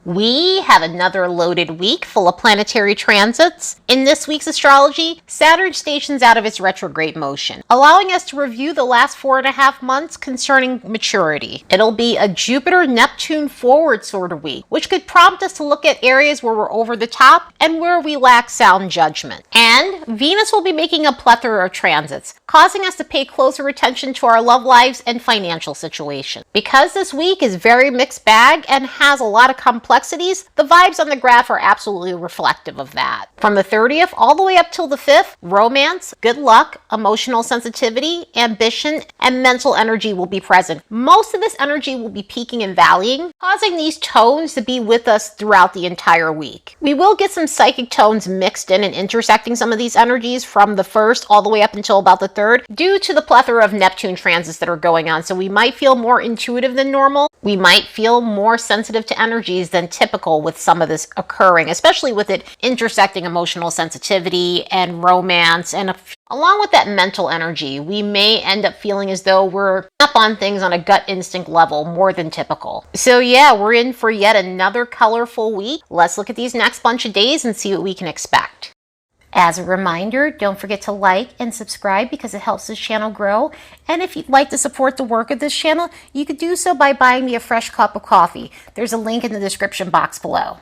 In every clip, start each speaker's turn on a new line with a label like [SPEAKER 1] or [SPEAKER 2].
[SPEAKER 1] We have another loaded week full of planetary transits. In this week's astrology, Saturn stations out of its retrograde motion, allowing us to review the last 4.5 months concerning maturity. It'll be a Jupiter-Neptune forward sort of week, which could prompt us to look at areas where we're over the top and where we lack sound judgment. And Venus will be making a plethora of transits, causing us to pay closer attention to our love lives and financial situation. Because this week is very mixed bag and has a lot of complexities, the vibes on the graph are absolutely reflective of that. From the 30th all the way up till the 5th, romance, good luck, emotional sensitivity, ambition, and mental energy will be present. Most of this energy will be peaking and valleying, causing these tones to be with us throughout the entire week. We will get some psychic tones mixed in and intersecting some of these energies from the 1st all the way up until about the 3rd due to the plethora of Neptune transits that are going on. So we might feel more intuitive than normal. We might feel more sensitive to energies than typical with some of this occurring, especially with it intersecting emotional sensitivity and romance. And along with that mental energy, we may end up feeling as though we're up on things on a gut instinct level more than typical. So yeah, we're in for yet another colorful week. Let's look at these next bunch of days and see what we can expect. As a reminder, don't forget to like and subscribe because it helps this channel grow. And if you'd like to support the work of this channel, you could do so by buying me a fresh cup of coffee. There's a link in the description box below.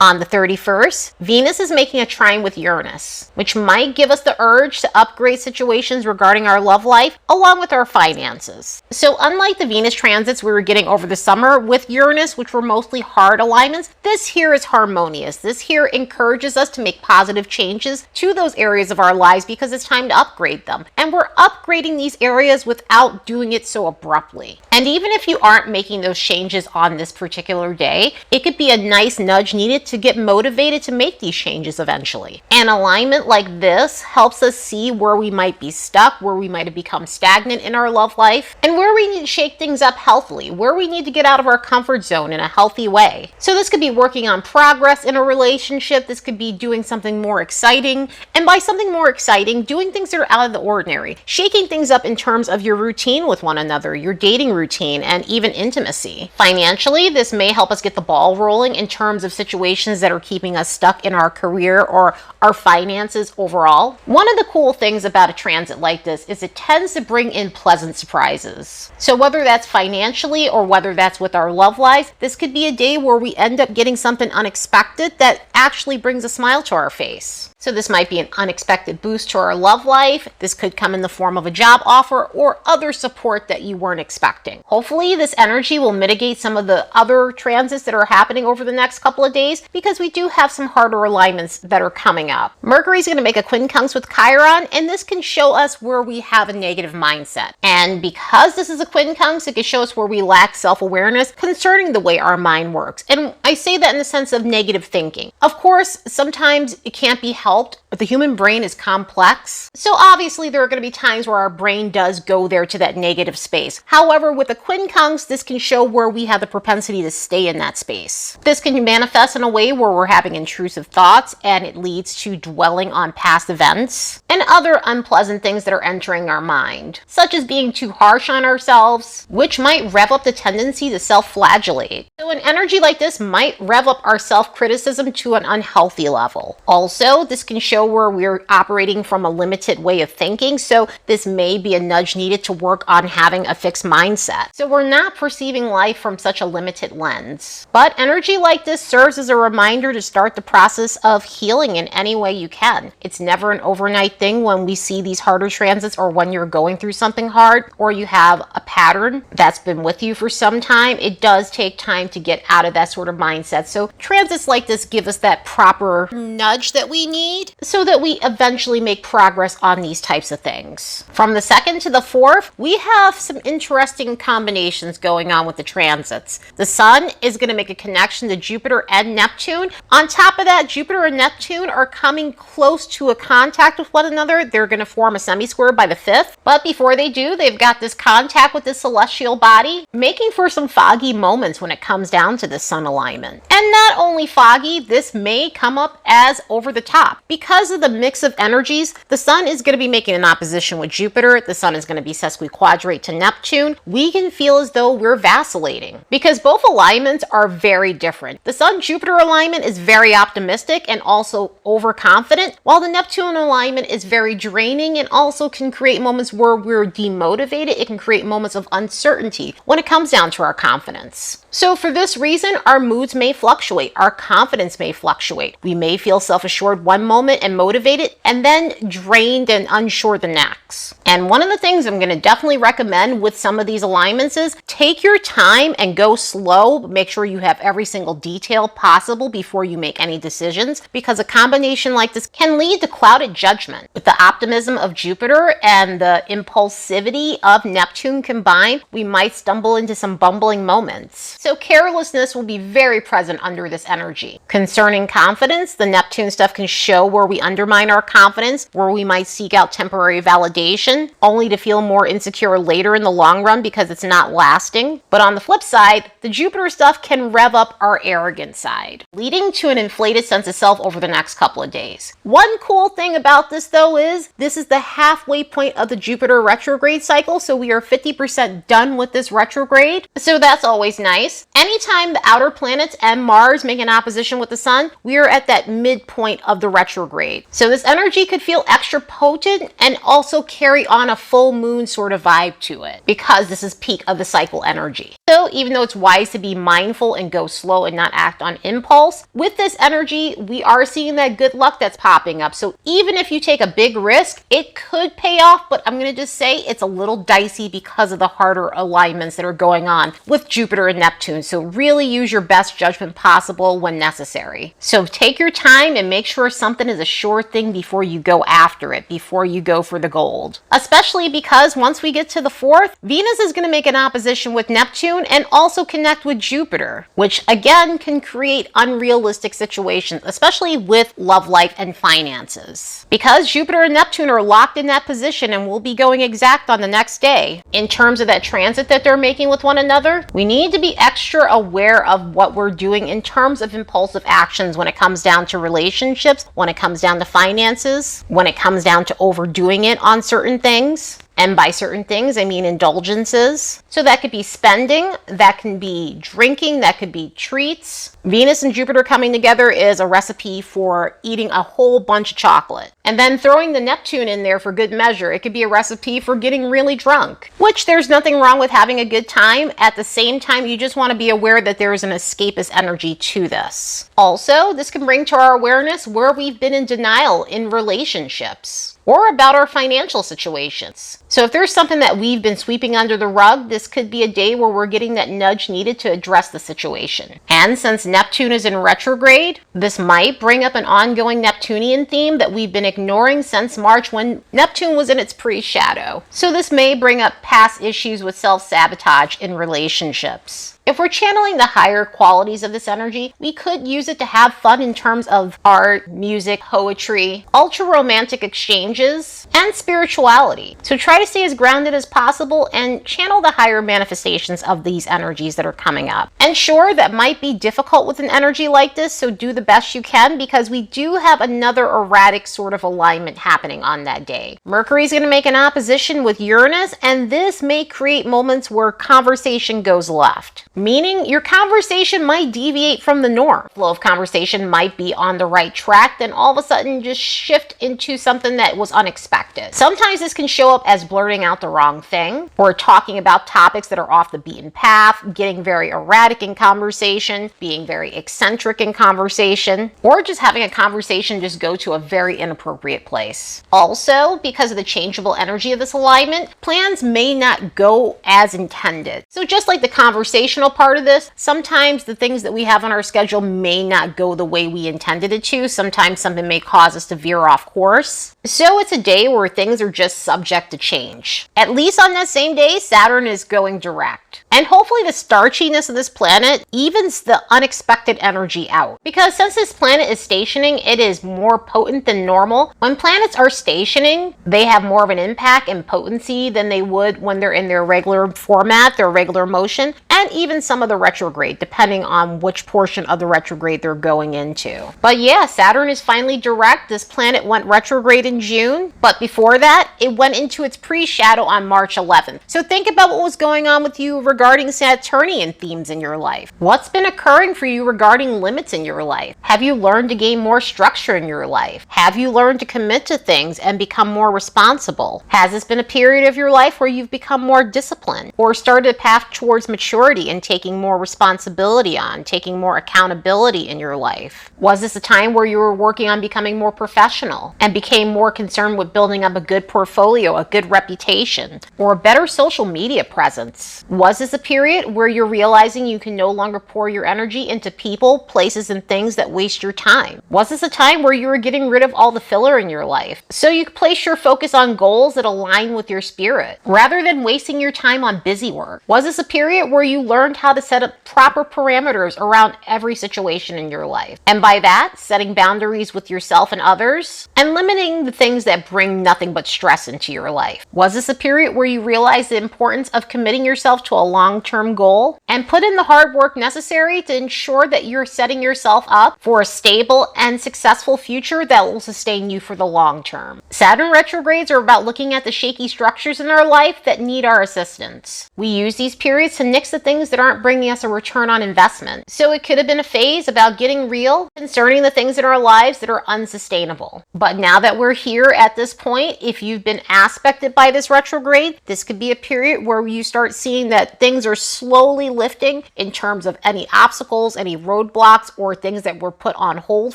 [SPEAKER 1] On the 31st, Venus is making a trine with Uranus, which might give us the urge to upgrade situations regarding our love life, along with our finances. So unlike the Venus transits we were getting over the summer with Uranus, which were mostly hard alignments, this here is harmonious. This here encourages us to make positive changes to those areas of our lives because it's time to upgrade them. And we're upgrading these areas without doing it so abruptly. And even if you aren't making those changes on this particular day, it could be a nice nudge needed to get motivated to make these changes eventually. An alignment like this helps us see where we might be stuck, where we might have become stagnant in our love life, and where we need to shake things up healthily, where we need to get out of our comfort zone in a healthy way. So this could be working on progress in a relationship, this could be doing something more exciting, and by something more exciting, doing things that are out of the ordinary, shaking things up in terms of your routine with one another, your dating routine, and even intimacy. Financially, this may help us get the ball rolling in terms of situations that are keeping us stuck in our career or our finances overall. One of the cool things about a transit like this is it tends to bring in pleasant surprises. So whether that's financially or whether that's with our love lives, this could be a day where we end up getting something unexpected that actually brings a smile to our face. So this might be an unexpected boost to our love life. This could come in the form of a job offer or other support that you weren't expecting. Hopefully this energy will mitigate some of the other transits that are happening over the next couple of days because we do have some harder alignments that are coming up. Mercury's going to make a quincunx with Chiron, and this can show us where we have a negative mindset. And because this is a quincunx, it can show us where we lack self-awareness concerning the way our mind works. And I say that in the sense of negative thinking. Of course, sometimes it can't be helped. The human brain is complex. So obviously there are going to be times where our brain does go there to that negative space. However, with a quincunx, this can show where we have the propensity to stay in that space. This can manifest in a way where we're having intrusive thoughts and it leads to dwelling on past events and other unpleasant things that are entering our mind, such as being too harsh on ourselves, which might rev up the tendency to self-flagellate. So an energy like this might rev up our self-criticism to an unhealthy level. Also, this can show where we're operating from a limited way of thinking, so this may be a nudge needed to work on having a fixed mindset. So we're not perceiving life from such a limited lens. But energy like this serves as a reminder to start the process of healing in any way you can. It's never an overnight thing when we see these harder transits or when you're going through something hard or you have a pattern that's been with you for some time. It does take time to get out of that sort of mindset. So transits like this give us that proper nudge that we need so that we eventually make progress on these types of things. From the 2nd to the 4th, we have some interesting combinations going on with the transits. The Sun is going to make a connection to Jupiter and Neptune. On top of that, Jupiter and Neptune are coming close to a contact with one another. They're going to form a semi-square by the 5th. But before they do, they've got this contact with this celestial body, making for some foggy moments when it comes down to the Sun alignment. And not only foggy, this may come up as over the top. Because because of the mix of energies, the sun is going to be making an opposition with Jupiter. The sun is going to be sesquiquadrate to Neptune. We can feel as though we're vacillating because both alignments are very different. The sun-Jupiter alignment is very optimistic and also overconfident, while the Neptune alignment is very draining and also can create moments where we're demotivated. It can create moments of uncertainty when it comes down to our confidence. So for this reason, our moods may fluctuate. Our confidence may fluctuate. We may feel self-assured one moment and motivated, and then drained and unsure the next. And one of the things I'm going to definitely recommend with some of these alignments is take your time and go slow. Make sure you have every single detail possible before you make any decisions, because a combination like this can lead to clouded judgment. With the optimism of Jupiter and the impulsivity of Neptune combined, we might stumble into some bumbling moments. So carelessness will be very present under this energy. Concerning confidence, the Neptune stuff can show where we undermine our confidence, where we might seek out temporary validation, only to feel more insecure later in the long run because it's not lasting. But on the flip side, the Jupiter stuff can rev up our arrogant side, leading to an inflated sense of self over the next couple of days. One cool thing about this though is this is the halfway point of the Jupiter retrograde cycle, so we are 50% done with this retrograde. So that's always nice. Anytime the outer planets and Mars make an opposition with the sun, we are at that midpoint of the retrograde. So this energy could feel extra potent and also carry on a full moon sort of vibe to it because this is peak of the cycle energy. So even though it's wise to be mindful and go slow and not act on impulse, with this energy, we are seeing that good luck that's popping up. So even if you take a big risk, it could pay off, but I'm going to just say it's a little dicey because of the harder alignments that are going on with Jupiter and Neptune. So really use your best judgment possible when necessary. So take your time and make sure something is a sure thing before you go after it, before you go for the gold. Especially because once we get to the 4th, Venus is going to make an opposition with Neptune and also connect with Jupiter, which again can create unrealistic situations, especially with love life and finances. Because Jupiter and Neptune are locked in that position and will be going exact on the next day. In terms of that transit that they're making with one another, we need to be extra aware of what we're doing in terms of impulsive actions when it comes down to relationships, when it comes down to finances, when it comes down to overdoing it on certain things. And by certain things, I mean indulgences. So that could be spending, that can be drinking, that could be treats. Venus and Jupiter coming together is a recipe for eating a whole bunch of chocolate. And then throwing the Neptune in there for good measure, it could be a recipe for getting really drunk, which there's nothing wrong with having a good time. At the same time, you just want to be aware that there is an escapist energy to this. Also, this can bring to our awareness where we've been in denial in relationships or about our financial situations. So if there's something that we've been sweeping under the rug, this could be a day where we're getting that nudge needed to address the situation. And since Neptune is in retrograde, this might bring up an ongoing Neptunian theme that we've been ignoring since March when Neptune was in its pre-shadow. So this may bring up past issues with self-sabotage in relationships. If we're channeling the higher qualities of this energy, we could use it to have fun in terms of art, music, poetry, ultra-romantic exchanges, and spirituality. So try to stay as grounded as possible and channel the higher manifestations of these energies that are coming up. And sure, that might be difficult with an energy like this, so do the best you can because we do have another erratic sort of alignment happening on that day. Mercury is going to make an opposition with Uranus, and this may create moments where conversation goes left. Meaning your conversation might deviate from the norm. Flow of conversation might be on the right track, then all of a sudden just shift into something that was unexpected. Sometimes this can show up as blurting out the wrong thing, or talking about topics that are off the beaten path, getting very erratic in conversation, being very eccentric in conversation, or just having a conversation just go to a very inappropriate place. Also, because of the changeable energy of this alignment, plans may not go as intended. So just like the conversational part of this, sometimes the things that we have on our schedule may not go the way we intended it to. Sometimes something may cause us to veer off course. So it's a day where things are just subject to change. At least on that same day, Saturn is going direct. And hopefully the starchiness of this planet evens the unexpected energy out. Because since this planet is stationing, it is more potent than normal. When planets are stationing, they have more of an impact and potency than they would when they're in their regular format, their regular motion. And even even some of the retrograde, depending on which portion of the retrograde they're going into. But yeah, Saturn is finally direct. This planet went retrograde in June, but before that, it went into its pre-shadow on March 11th. So think about what was going on with you regarding Saturnian themes in your life. What's been occurring for you regarding limits in your life? Have you learned to gain more structure in your life? Have you learned to commit to things and become more responsible? Has this been a period of your life where you've become more disciplined or started a path towards maturity and taking more responsibility on, taking more accountability in your life? Was this a time where you were working on becoming more professional and became more concerned with building up a good portfolio, a good reputation, or a better social media presence? Was this a period where you're realizing you can no longer pour your energy into people, places, and things that waste your time? Was this a time where you were getting rid of all the filler in your life so you could place your focus on goals that align with your spirit rather than wasting your time on busy work? Was this a period where you learned how to set up proper parameters around every situation in your life? And by that, setting boundaries with yourself and others and limiting the things that bring nothing but stress into your life. Was this a period where you realized the importance of committing yourself to a long-term goal and put in the hard work necessary to ensure that you're setting yourself up for a stable and successful future that will sustain you for the long term? Saturn retrogrades are about looking at the shaky structures in our life that need our assistance. We use these periods to nix the things that aren't bringing us a return on investment. So it could have been a phase about getting real concerning the things in our lives that are unsustainable. But now that we're here at this point, if you've been aspected by this retrograde, this could be a period where you start seeing that things are slowly lifting in terms of any obstacles, any roadblocks, or things that were put on hold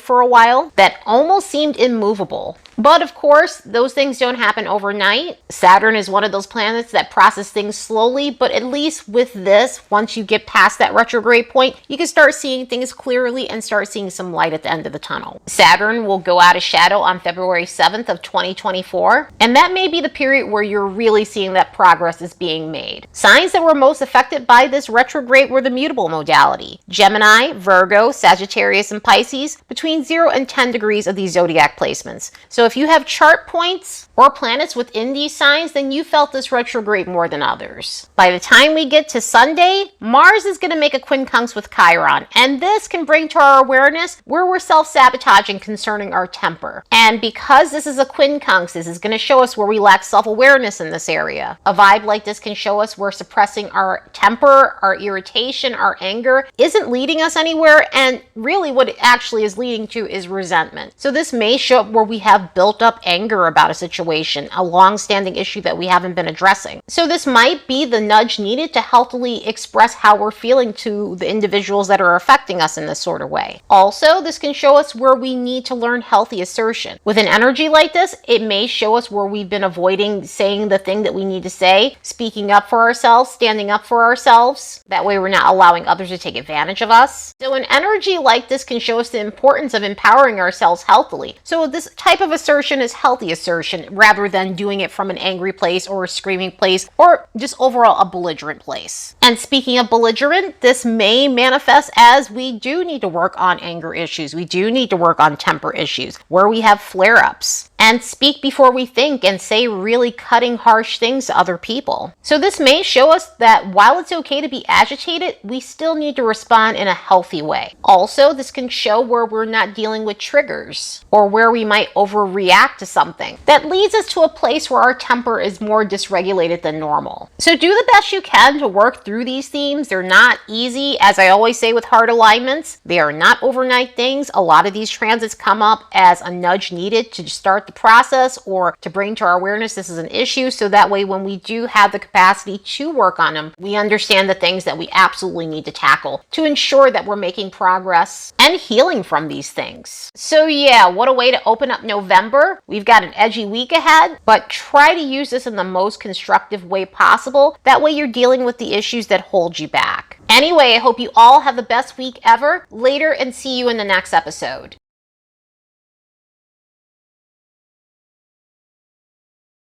[SPEAKER 1] for a while that almost seemed immovable. But of course, those things don't happen overnight. Saturn is one of those planets that process things slowly, but at least with this, once you get past that retrograde point, you can start seeing things clearly and start seeing some light at the end of the tunnel. Saturn will go out of shadow on February 7th of 2024, and that may be the period where you're really seeing that progress is being made. Signs that were most affected by this retrograde were the mutable modality: Gemini, Virgo, Sagittarius, and Pisces, between 0 and 10 degrees of these zodiac placements. So if you have chart points or planets within these signs, then you felt this retrograde more than others. By the time we get to Sunday, Mars is going to make a quincunx with Chiron, and this can bring to our awareness where we're self-sabotaging concerning our temper. And because this is a quincunx, this is going to show us where we lack self-awareness in this area. A vibe like this can show us where suppressing our temper, our irritation, our anger isn't leading us anywhere, and really what it actually is leading to is resentment. So this may show up where we have built up anger about a situation, a long-standing issue that we haven't been addressing. So this might be the nudge needed to healthily express how we're feeling to the individuals that are affecting us in this sort of way. Also, this can show us where we need to learn healthy assertion. With an energy like this, it may show us where we've been avoiding saying the thing that we need to say, speaking up for ourselves, standing up for ourselves. That way we're not allowing others to take advantage of us. So an energy like this can show us the importance of empowering ourselves healthily. So this type of assertion is healthy assertion rather than doing it from an angry place or a screaming place or just overall a belligerent place. And speaking of belligerent, this may manifest as we do need to work on anger issues. We do need to work on temper issues where we have flare-ups and speak before we think and say really cutting harsh things to other people. So this may show us that while it's okay to be agitated, we still need to respond in a healthy way. Also, this can show where we're not dealing with triggers or where we might overreact to something that leads us to a place where our temper is more dysregulated than normal. So do the best you can to work through these themes. They're not easy. As I always say with hard alignments, they are not overnight things. A lot of these transits come up as a nudge needed to start the process or to bring to our awareness this is an issue, so that way when we do have the capacity to work on them, we understand the things that we absolutely need to tackle to ensure that we're making progress and healing from these things. So yeah, what a way to open up November. We've got an edgy week ahead, but try to use this in the most constructive way possible. That way you're dealing with the issues that hold you back. Anyway, I hope you all have the best week ever. Later, and see you in the next episode.